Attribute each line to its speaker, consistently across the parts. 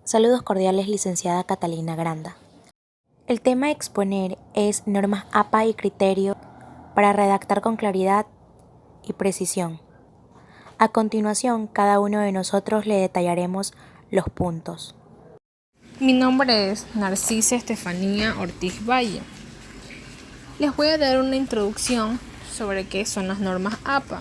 Speaker 1: Saludos cordiales, licenciada Catalina Granda. El tema a exponer es normas APA y criterios para redactar con claridad y precisión. A continuación, cada uno de nosotros le detallaremos los puntos.
Speaker 2: Mi nombre es Narcisa Estefanía Ortiz Valle. Les voy a dar una introducción sobre qué son las normas APA.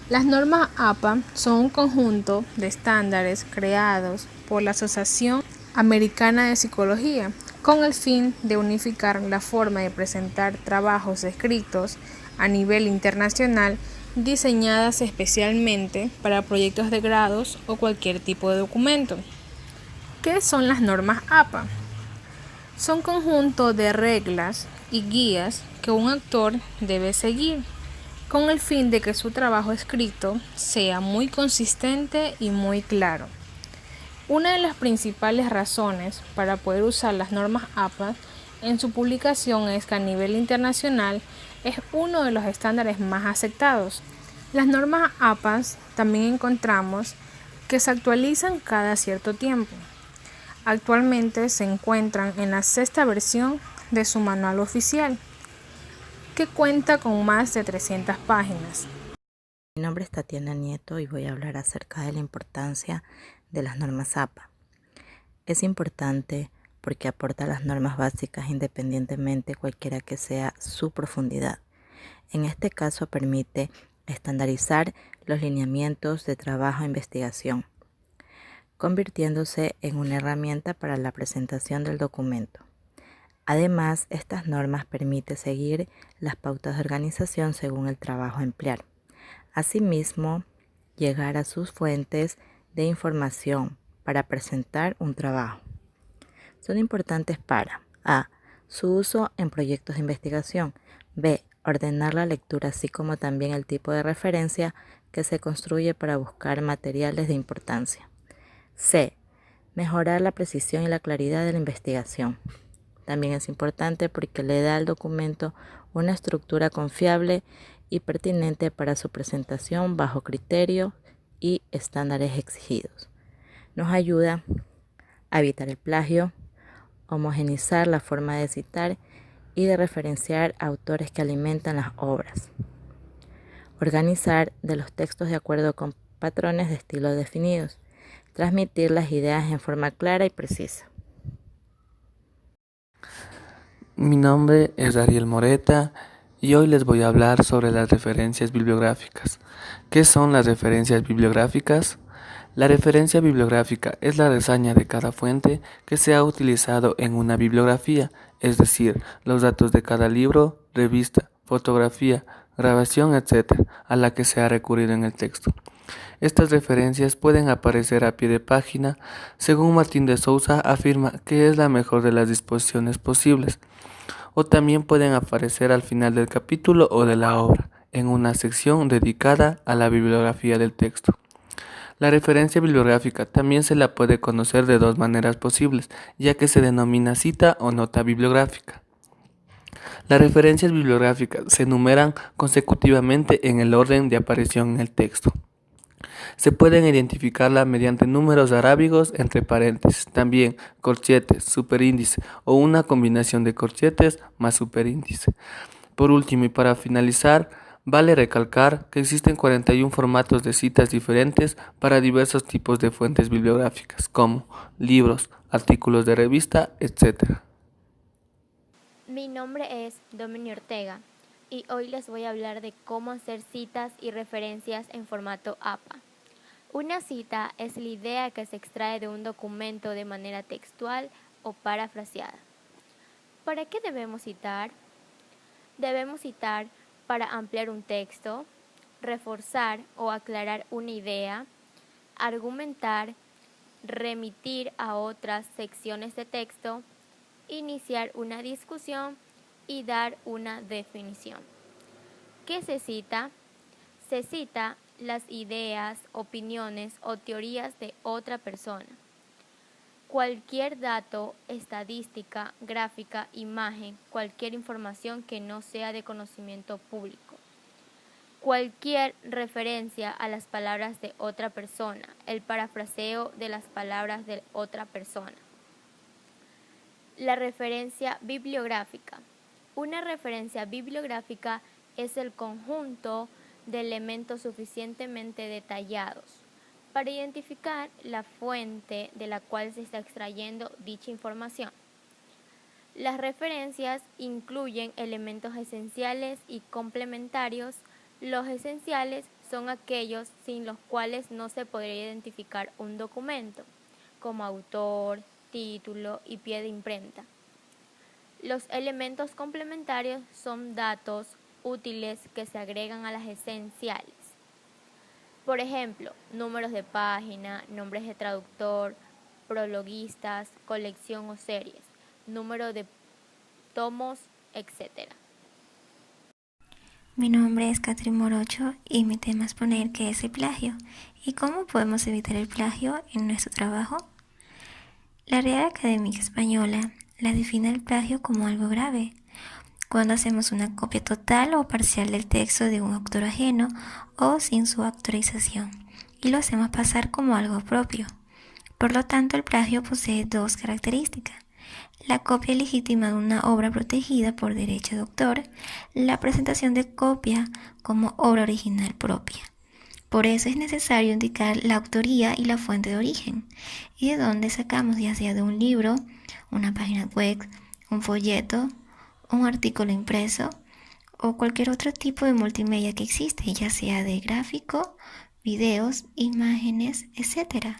Speaker 2: Las normas APA son un conjunto de estándares creados por la Asociación Americana de Psicología con el fin de unificar la forma de presentar trabajos escritos a nivel internacional diseñadas especialmente para proyectos de grados o cualquier tipo de documento. ¿Qué son las normas APA? Son conjunto de reglas y guías que un autor debe seguir con el fin de que su trabajo escrito sea muy consistente y muy claro. Una de las principales razones para poder usar las normas APA en su publicación es que a nivel internacional es uno de los estándares más aceptados. Las normas APA también encontramos que se actualizan cada cierto tiempo. Actualmente se encuentran en la 6ª versión de su manual oficial, que cuenta con más de 300 páginas.
Speaker 3: Mi nombre es Tatiana Nieto y voy a hablar acerca de la importancia de las normas APA. Es importante porque aporta las normas básicas independientemente cualquiera que sea su profundidad. En este caso permite estandarizar los lineamientos de trabajo e investigación, convirtiéndose en una herramienta para la presentación del documento. Además, estas normas permiten seguir las pautas de organización según el trabajo a emplear. Asimismo, llegar a sus fuentes de información para presentar un trabajo. Son importantes para A. Su uso en proyectos de investigación. B. Ordenar la lectura, así como también el tipo de referencia que se construye para buscar materiales de importancia. C. Mejorar la precisión y la claridad de la investigación. También es importante porque le da al documento una estructura confiable y pertinente para su presentación bajo criterios y estándares exigidos. Nos ayuda a evitar el plagio, homogeneizar la forma de citar y de referenciar a autores que alimentan las obras. Organizar de los textos de acuerdo con patrones de estilo definidos. Transmitir las ideas en forma clara y precisa.
Speaker 4: Mi nombre es Ariel Moreta y hoy les voy a hablar sobre las referencias bibliográficas. ¿Qué son las referencias bibliográficas? La referencia bibliográfica es la reseña de cada fuente que se ha utilizado en una bibliografía, es decir, los datos de cada libro, revista, fotografía, grabación, etc., a la que se ha recurrido en el texto. Estas referencias pueden aparecer a pie de página, según Martín de Sousa afirma que es la mejor de las disposiciones posibles, o también pueden aparecer al final del capítulo o de la obra, en una sección dedicada a la bibliografía del texto. La referencia bibliográfica también se la puede conocer de dos maneras posibles, ya que se denomina cita o nota bibliográfica. Las referencias bibliográficas se enumeran consecutivamente en el orden de aparición en el texto. Se pueden identificarla mediante números arábigos entre paréntesis, también corchetes, superíndice o una combinación de corchetes más superíndice. Por último y para finalizar, vale recalcar que existen 41 formatos de citas diferentes para diversos tipos de fuentes bibliográficas, como libros, artículos de revista, etc.
Speaker 5: Mi nombre es Domini Ortega y hoy les voy a hablar de cómo hacer citas y referencias en formato APA. Una cita es la idea que se extrae de un documento de manera textual o parafraseada. ¿Para qué debemos citar? Debemos citar para ampliar un texto, reforzar o aclarar una idea, argumentar, remitir a otras secciones de texto, iniciar una discusión y dar una definición. ¿Qué se cita? Se cita las ideas, opiniones o teorías de otra persona. Cualquier dato, estadística, gráfica, imagen, cualquier información que no sea de conocimiento público. cualquier referencia a las palabras de otra persona, el parafraseo de las palabras de otra persona. La referencia bibliográfica. Una referencia bibliográfica es el conjunto de elementos suficientemente detallados para identificar la fuente de la cual se está extrayendo dicha información. Las referencias incluyen elementos esenciales y complementarios. Los esenciales son aquellos sin los cuales no se podría identificar un documento, como autor, título y pie de imprenta. Los elementos complementarios son datos útiles que se agregan a las esenciales. Por ejemplo, números de página, nombres de traductor, prologuistas, colección o series, número de tomos, etc.
Speaker 6: Mi nombre es Catherine Morocho y mi tema es poner qué es el plagio y cómo podemos evitar el plagio en nuestro trabajo. La Real Academia Española la define el plagio como algo grave, cuando hacemos una copia total o parcial del texto de un autor ajeno o sin su autorización y lo hacemos pasar como algo propio. Por lo tanto, el plagio posee dos características: la copia legítima de una obra protegida por derecho de autor, la presentación de copia como obra original propia. Por eso es necesario indicar la autoría y la fuente de origen, y de dónde sacamos, ya sea de un libro, una página web, un folleto, un artículo impreso o cualquier otro tipo de multimedia que existe, ya sea de gráfico, videos, imágenes, etc.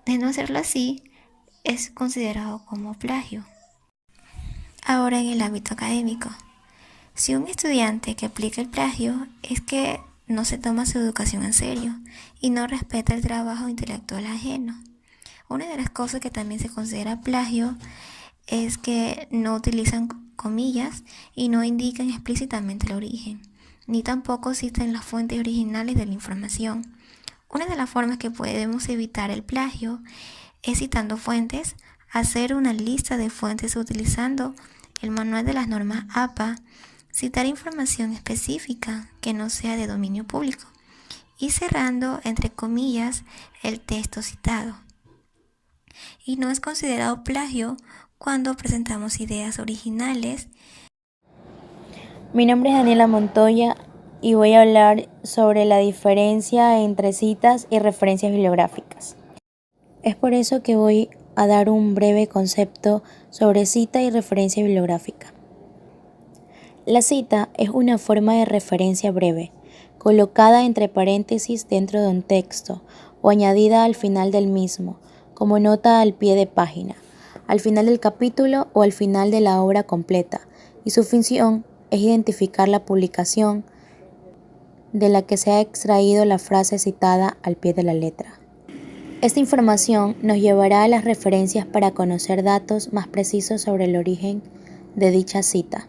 Speaker 6: De no hacerlo así, es considerado como plagio. Ahora, en el ámbito académico, si un estudiante que aplica el plagio es que no se toma su educación en serio y no respeta el trabajo intelectual ajeno. Una de las cosas que también se considera plagio es que no utilizan comillas y no indican explícitamente el origen, ni tampoco citan las fuentes originales de la información. Una de las formas que podemos evitar el plagio es citando fuentes, hacer una lista de fuentes utilizando el manual de las normas APA, citar información específica que no sea de dominio público y cerrando entre comillas el texto citado. Y no es considerado plagio cuando presentamos ideas originales.
Speaker 1: Mi nombre es Daniela Montoya y voy a hablar sobre la diferencia entre citas y referencias bibliográficas. Es por eso que voy a dar un breve concepto sobre cita y referencia bibliográfica. La cita es una forma de referencia breve, colocada entre paréntesis dentro de un texto o añadida al final del mismo, como nota al pie de página, al final del capítulo o al final de la obra completa, y su función es identificar la publicación de la que se ha extraído la frase citada al pie de la letra. Esta información nos llevará a las referencias para conocer datos más precisos sobre el origen de dicha cita.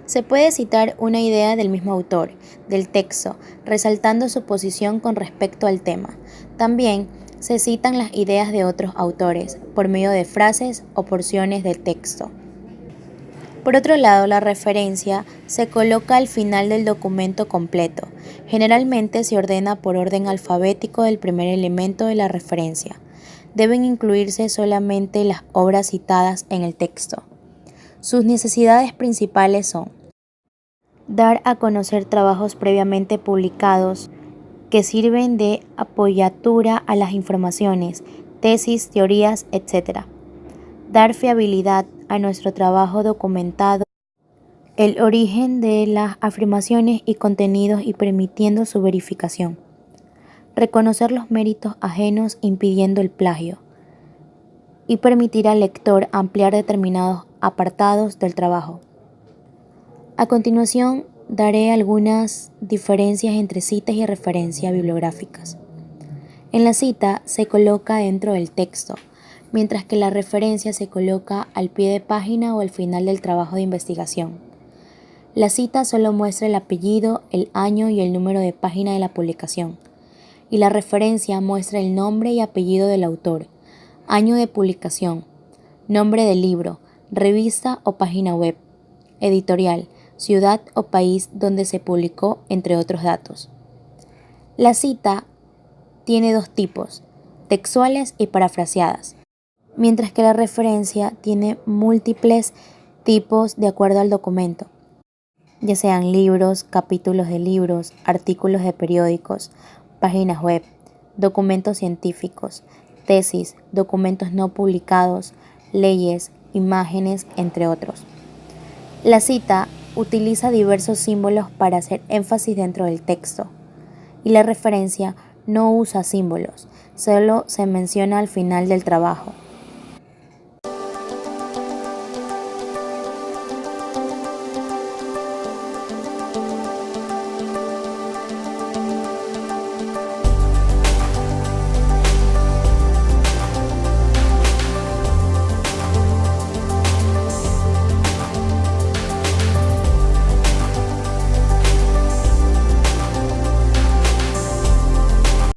Speaker 1: Se puede citar una idea del mismo autor, del texto, resaltando su posición con respecto al tema. También se citan las ideas de otros autores, por medio de frases o porciones del texto. Por otro lado, la referencia se coloca al final del documento completo. Generalmente se ordena por orden alfabético del primer elemento de la referencia. Deben incluirse solamente las obras citadas en el texto. Sus necesidades principales son: dar a conocer trabajos previamente publicados que sirven de apoyatura a las informaciones, tesis, teorías, etc. Dar fiabilidad a nuestro trabajo documentado, el origen de las afirmaciones y contenidos y permitiendo su verificación. Reconocer los méritos ajenos impidiendo el plagio. Y permitir al lector ampliar determinados apartados del trabajo. A continuación, daré algunas diferencias entre citas y referencias bibliográficas. En la cita se coloca dentro del texto, mientras que la referencia se coloca al pie de página o al final del trabajo de investigación. La cita solo muestra el apellido, el año y el número de página de la publicación, y la referencia muestra el nombre y apellido del autor, año de publicación, nombre del libro, revista o página web, editorial, ciudad o país donde se publicó, entre otros datos. La cita tiene dos tipos, textuales y parafraseadas, mientras que la referencia tiene múltiples tipos de acuerdo al documento, ya sean libros, capítulos de libros, artículos de periódicos, páginas web, documentos científicos, tesis, documentos no publicados, leyes, imágenes, entre otros. La cita utiliza diversos símbolos para hacer énfasis dentro del texto, y la referencia no usa símbolos, solo se menciona al final del trabajo.